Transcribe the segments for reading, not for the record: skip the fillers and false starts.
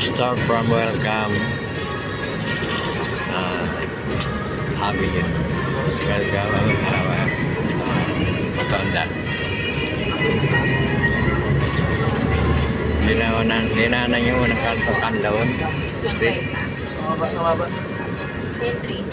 Start from welcome Avenue. Welcome Matonda. Dinanan yung unang kalpakan laon. Street. Sentry.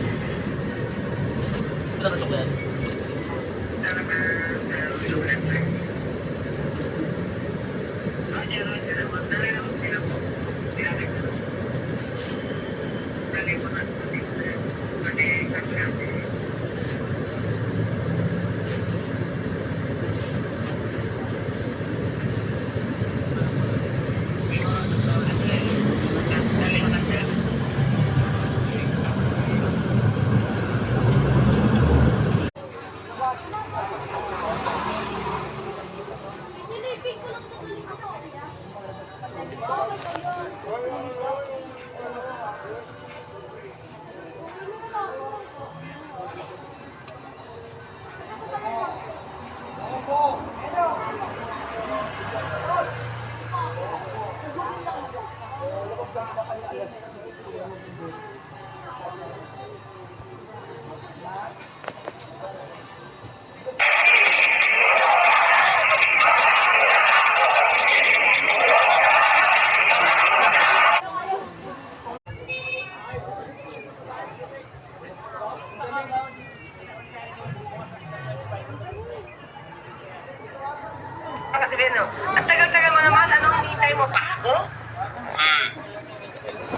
Sabihin, no? Ang tagal-tagal mo naman, anong hinihintay mo? Pasko?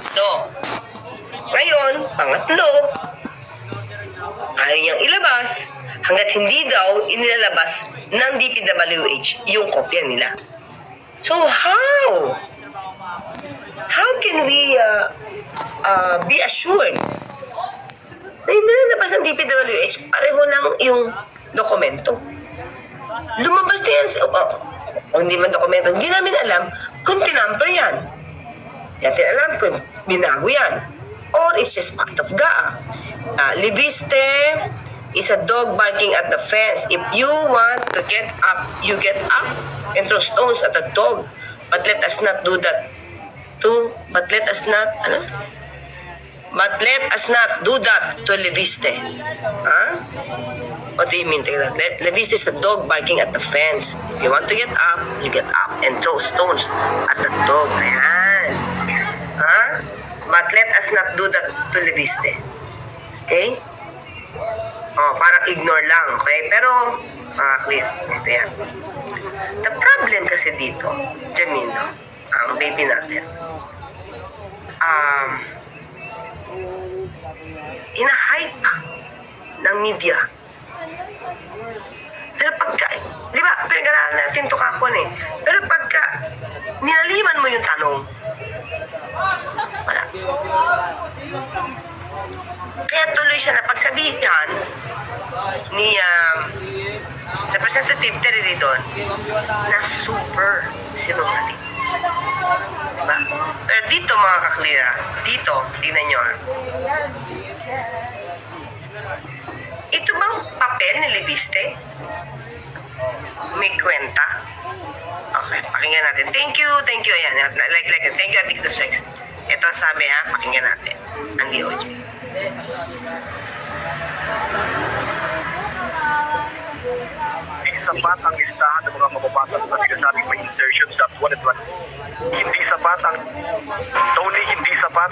So, ngayon, pangatlo, ayaw niyang ilabas hanggat hindi daw inilalabas ng DPWH yung kopya nila. So, how? How can we be assured na inilalabas ng DPWH pareho lang yung dokumento? Lumabas na yan. O hindi man dokumento, hindi namin alam kung tinamper yan. Hindi natin alam kung binago yan. Or it's just part of GAA. Libiste is a dog barking at the fence. If you want to get up, you get up and throw stones at the dog. But let us not do that to, but let us not do that to Libiste. Huh? What do you mean? Libiste is the dog barking at the fence. If you want to get up, you get up and throw stones at the dog. Ayan. Huh? But let us not do that to Libiste. Okay? Oh, parang ignore lang, okay? Pero, clear. Ito yan. The problem kasi dito, Jamino, ang baby natin, ina-hype ng media. Pero pagka, di ba, pinag-aralan natin ito kapon eh. Pero pagka nilaliman mo yung tanong, wala. Kaya tuloy siya na pagsabihan ni Representative Terry Ridon na super sinungaling. Diba? Pero dito mga kaklira, dito, tingnan nyo ito bang papel ni Libiste? May kwenta? Okay, pakinggan natin. Thank you. Ayan, like, thank you, Atik the Strikes. Ito sabi pakinggan natin. Ang DOJ. Hindi sapat ang listahan ng mga mababatas na sinasabing may insertions at 120. Hindi sapat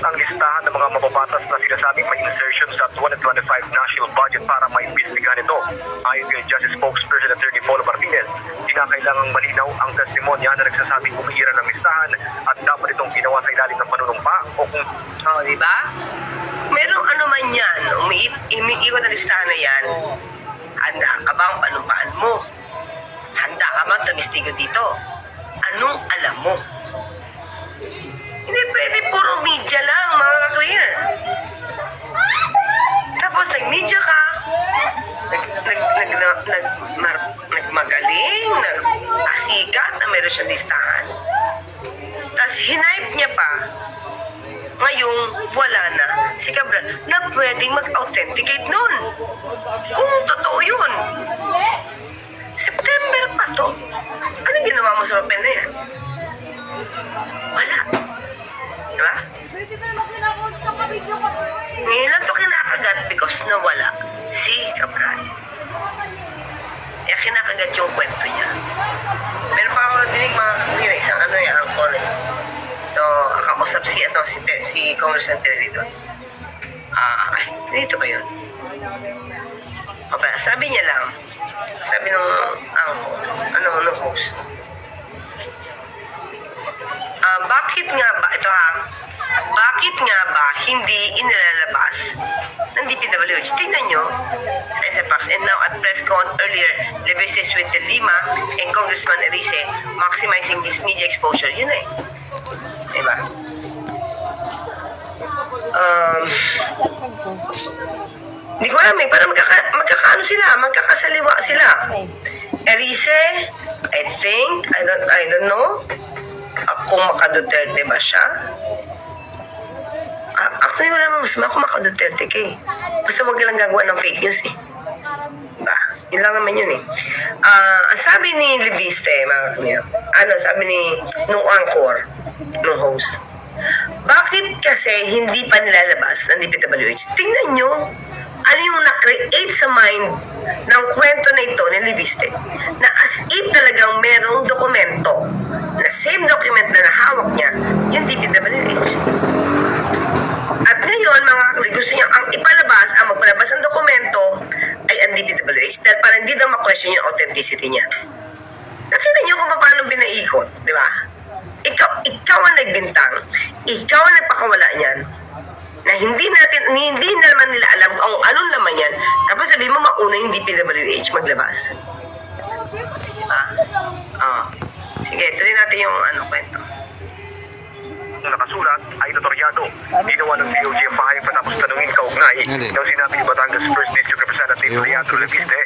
ang listahan ng mga mababatas na sinasabing may insertions at 2025 national budget para maimbestigahan ito. Ayon kay Justice Spokesperson Attorney Polo Martinez, kinakailangang malinaw ang testimonya na nagsasabing umiiral ng listahan at dapat itong ginawa sa ilalim ng panunumpa o kung... Oh, di ba? Merong ano man yan, umiiwan na listahan na yan, handa ka bang panumpaan mo? Handa ka bang tumistigo dito? Anong alam mo? Hindi pwede puro media lang, mga ka-clear. Tapos nag-media ka, nagmagaling, nag-asikat na meron siyang listahan. Tapos hinipe niya pa, ngayong wala na si Cabral na pwedeng mag-authenticate nun. Kung totoo yun. September pa to. Anong ginawa mo sa papel na yan? Wala. Diba? Ngayon lang ito kinakagat because nawala si Cabral. Kaya kinakagat yung kwento niya. Meron pa ako dinig mga kanina, isang angkor eh. So, kakausap si Congressman Terry doon. Dito ba yun? Okay, sabi niya lang, sabi nung nung host, bakit nga ba hindi inilalabas ng DPWH? Tingnan nyo sa SFX. And now at press con earlier, Levistes with De Lima and Congressman Erice maximizing this media exposure. Yun eh. Diba? Hindi ko alam eh. Parang magkakasaliwa sila. Erice, I don't know kung maka-Duterte ba siya. Actually, wala naman masama kung maka-Duterte ka eh. Basta huwag nilang gagawa ng fake news eh. Diba? Yun lang naman yun eh. Ang sabi ni Leviste, mga kanina, sabi nung anchor, nung host, bakit kasi hindi pa nilalabas ng DPWH? Tingnan nyo, ano yung na-create sa mind ng kwento na ito ni Leviste, na as if talagang merong dokumento, na same document na nahawak niya, yung DPWH. At ngayon, mga kakli, gusto niya ang ipalabas, ang magpalabas ng dokumento ay ang DPWH dahil para hindi daw ma-question yung authenticity niya. Nakita niyo kung paano binaikot, di ba? Ikaw ang nagbintang, ikaw ang nagpakawala niyan, na hindi naman nila alam kung anong laman yan, tapos sabihin mo mauna yung DPWH maglabas. Sige, tuloy natin yung kwento. Nakasulat ay notoryado. Ginawa ng DOJ ang pahayag patapos tanungin kaugnay ng sinabi ni Batangas 1st District Representative Leandro Leviste.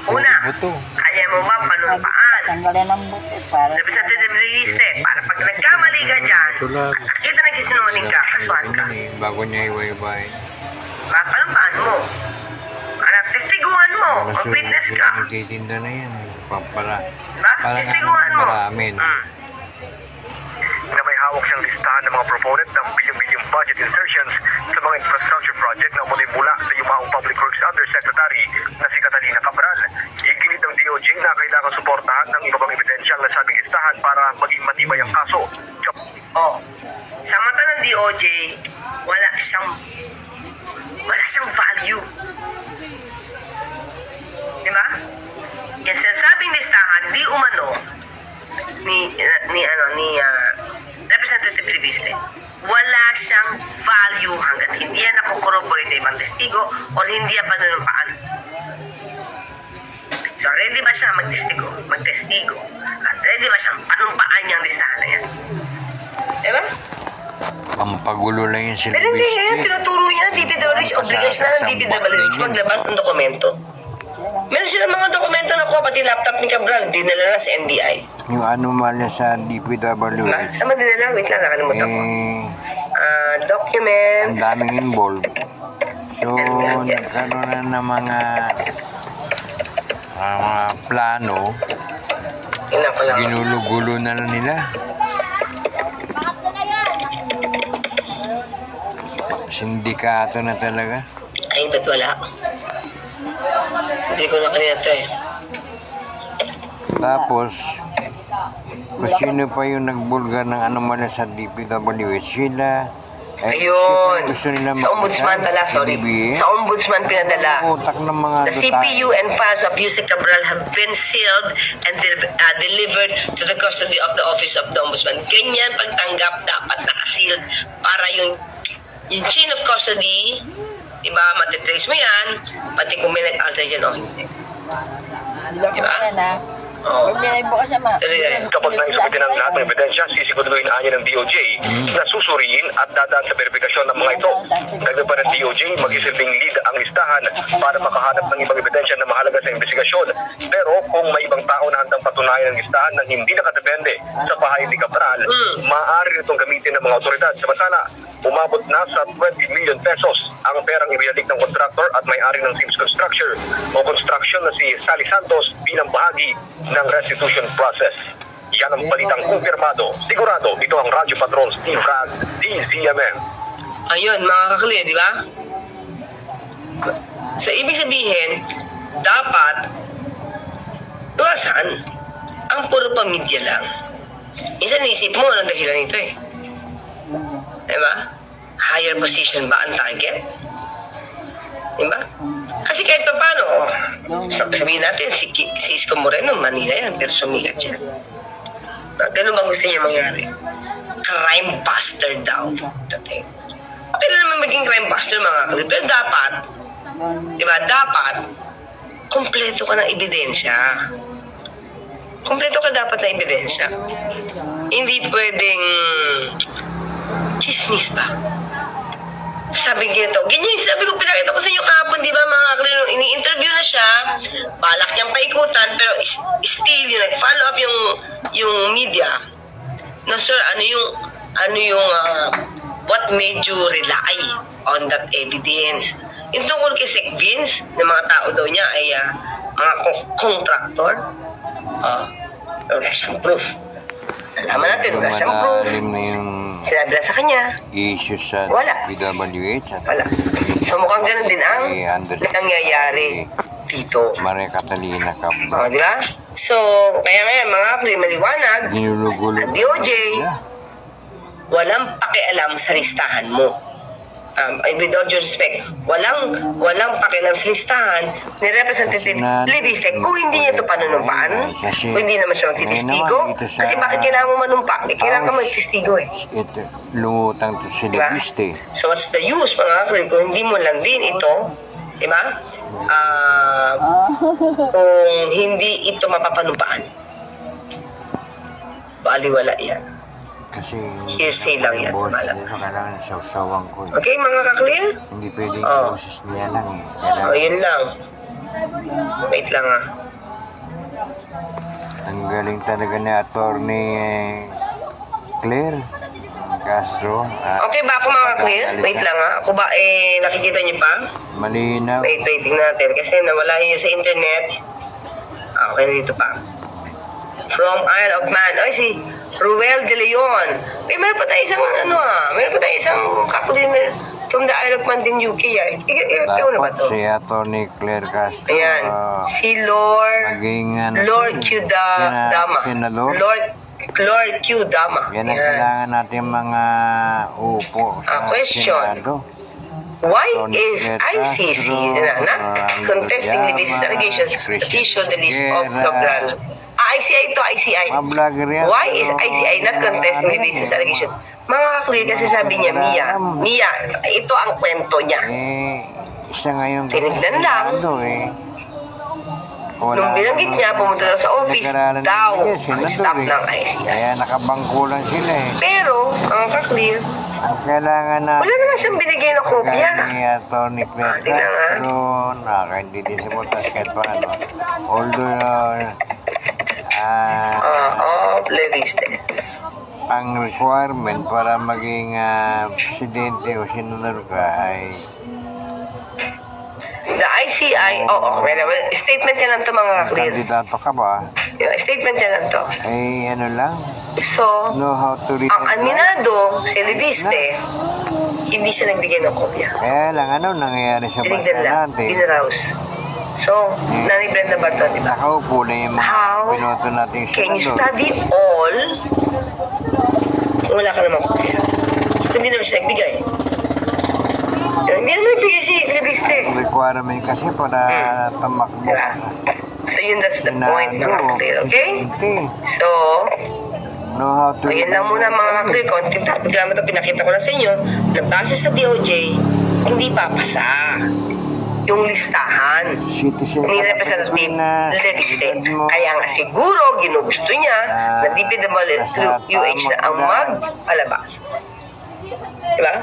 Una, kaya mo ba panumpaan? Tanggalin ang buto para Representative Leviste, para pag nagkamali ka dyan, at nakita nagsisinungaling ka, kasuhan ka. Bago niya iwaybay. Panumpaan mo. Para testiguhan mo, mag-witness ka. Nagtitinda na yan. Pampara. Diba? Testiguhan mo. Marami. Na may hawak siyang listahan ng mga proponent ng bilyong-bilyong budget insertions sa mga infrastructure project na muli mula sa yumaong Public Works Undersecretary na si Catalina Cabral. Iginit ng DOJ na kailangan suportahan ng iba pang ebidensya ang nasabing listahan para maging matibay ang kaso. Sa mata ng DOJ, wala siyang value. Diba? Yung sinasabing listahan, di umano ni Representative Leviste, wala siyang value hanggat hindi yan nakukorroborate ibang testigo o hindi yan panunumpaan. So, ready ba siya magtestigo? At ready ba siyang panumpaan niyang listahan na yan? Diba? Pampagulo lang yan sila. Pero hindi yan, tinuturo niya ng DPWH, obligasyon na ng DPWH maglabas ng dokumento. Meron sila mga dokumento na kuha, pati laptop ni Cabral, dinala na sa NBI. Yung anomalya sa DPWH. Saan dinala? Wait lang, nakalimutan ko. Ang Documents. daming involved. So, nagkaroon na ng mga plano. Ina ko lang. Ginulo-gulo na lang nila. Sindikato na talaga. Ay, ba't wala? Hindi ko na kanina ito eh. Tapos, kung sino pa yung nagbulgar ng anomalya sa DPWH, sila. Ayun. Gusto nila Sa ombudsman pala, sorry. Sa ombudsman pinadala. Utak ng mga The CPU and files of Yusek Cabral have been sealed and delivered to the custody of the Office of the Ombudsman. Ganyan pagtanggap dapat nakasealed para yung chain of custody, diba, matitrace mo yan, pati kung may nag-alter dyan o hindi. Diba? Oo. Kapag naisubitin ang lahat ng ebidensya, sisiguraduhin anya ng DOJ na susuriin at dadaan sa verifikasyon ng mga ito. Dagdag pa ng DOJ, mag-isilbing lead ang listahan para makahanap ng ibang ebidensya na mahalaga sa investigasyon. Pero kung may ibang tao na handang patunayan ng listahan na hindi nakadepende sa pahayag ni Cabral, maaari nitong gamitin ng mga otoridad. Samantala, umabot na sa 20 million pesos ang perang ibinalik ng kontraktor at may-ari ng Sims Construction na si Sally Santos bilang bahagi ng restitution process. Yan ang balitang kumpirmado. Sigurado, ito ang Radyo Patrol Steve Rad, DZMM. Ayun, mga kakli, di ba? So, ibig sabihin, dapat iwasan ang puro pamilya lang. Minsan naisip mo, anong dahilan nito eh. Diba? Higher position ba ang target? Diba? Kasi kahit pa paano, sabihin natin, si Isko Moreno, Manila yan, pero sumikat siya. Ganun ba gusto niya mangyari? Crime buster daw. Okay na naman maging crime buster, mga kalip. Pero dapat, diba, dapat, kompleto ka ng ebidensya. Kompleto ka dapat ng ebidensya. Hindi pwedeng chismis ba? Sabi ganito, ganyan sabi ko, pinakita ko sa inyo kahapon, di ba mga kalino, ini-interview na siya, balak niyang paikutan, pero still, yung nag-follow up yung media. No sir, ano yung, what made you rely on that evidence? Yung tungkol kay Sec Vince, na mga tao daw niya ay mga contractor, wala siyang proof. Alaman natin, wala siyang proof. Malalim na yung Sinabi lang sa kanya, issues sa Wala. PWH at wala. So mukhang ganun din ang nangyayari dito. Maria Catalina O, Capra. di ba? So, kaya ngayon, mga kli, maliwanag, Ginulugulo. ang DOJ, walang pakialam sa listahan mo. With all due respect, walang pakialam sa listahan ni Representative Levistek kung hindi niya ito panunumpaan, kung hindi naman siya magtitistigo. Kasi bakit kailangan mo manumpa? Kailangan ka magtestigo eh. Ito, lumutang to si Diba? Leviste. So what's the use, mga kakil, kung hindi mo lang din ito, di ba? Kung hindi ito mapapanumpaan. Baliwala yan. Kasi Hearsay lang yan, boss, malabas. kailangan sawsawan ko. Okay, mga kaklir? Hindi pwedeng Oh. boses niya lang eh. O, Kailangan yun lang. Wait lang ang galing talaga ni Attorney Claire Castro. Okay ba ako, mga kaklir? Wait lang Ako ba, nakikita niyo pa? Malinaw. Wait, tingnan natin. Kasi nawala yun sa internet. Okay na dito pa. From Isle of Man. Ay, si Ruel De Leon. Meron pa tayo isang meron pa tayo isang kaklir from the Isle of Man din UK ikaw na ba Dapat to? si Attorney Claire Castro. Ayan. Si Lord maging Lord Q. Dama. Senador. Lord Q. Dama. Yan ang kailangan natin mga upo sa Question. Senado. Why is ICC contesting the basis allegations that he showed the list of Cabral? ICI to ICI. Mga vlogger yan. Why is ICI not contesting the basis allegation? Mga kaklir, kasi sabi niya, Mia, ito ang kwento niya. Isa ngayon Tinignan lang. Nung binanggit niya, pumunta daw sa office daw ang staff ng ICI. Kaya nakabangko lang sila eh. Pero, mga kaklir, Ang kailangan na wala naman siyang binigay na kopya. ni Attorney Claire tingnan nga. Castro, nakakaintindi sa butas kahit paano. Although, Leviste. ang requirement para maging presidente o senador ka ay The ICI, statement niya lang to, mga kaklir. kandidato ka ba Statement niya lang to. ay ano lang, So, know how to read ang and write. aminado, si Leviste, hindi siya nagbigay ng kopya. Kaya lang ano nangyayari sa bansa Tinignan lang, natin, binaraus. So, Nanay Brenda Barton, di ba? nakaupo na yung mga How pinoto nating Can you senador. study all kung wala ka namang kopya? Kung hindi naman siya nagbigay. Hindi naman nagbigay si Leviste. Ang requirement kasi para tamakbo Diba? So, that's the point, mga kaklir, okay? So, know how to yun lang muna, mga kaklir. Konting topic lang ito, pinakita ko lang sa inyo na base sa DOJ, hindi papasa yung listahan citizen ni Representative Leviste. Kaya nga siguro ginugusto niya na DPWH na ang magpalabas. Diba?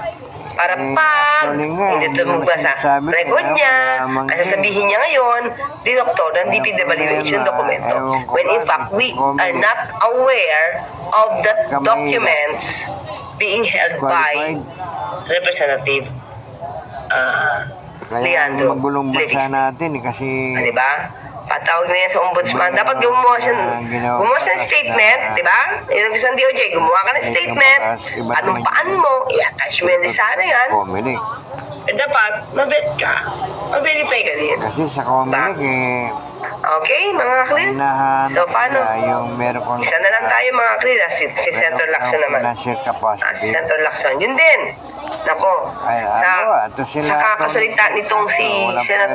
Para pag hindi tumugma sa record niya, ang sasabihin niya ngayon, dinoktor ng DPWH yung dokumento. When in fact, we are not aware of the documents being held by Representative kaya Leandro magulong bansa Leviste. natin kasi Diba? Patawag na yan sa ombudsman. Dapat gumawa siya ng statement, di ba? Yung gusto ng DOJ, gumawa ka ng statement, panumpaan mo, i-attach mo yan sana yan. Comelec. Dapat, mabet ka. Ma-verify ka din. Kasi sa Comelec Okay, mga clear? hinahanap So, paano? nila yung meron kong Isa na lang tayo, mga clear. Si Senator Lacson naman. financial capacity. Si Senator Lacson. Yun din. Nako. Ay, Sa ano, ito sila- kakasalita nitong si Walang Senate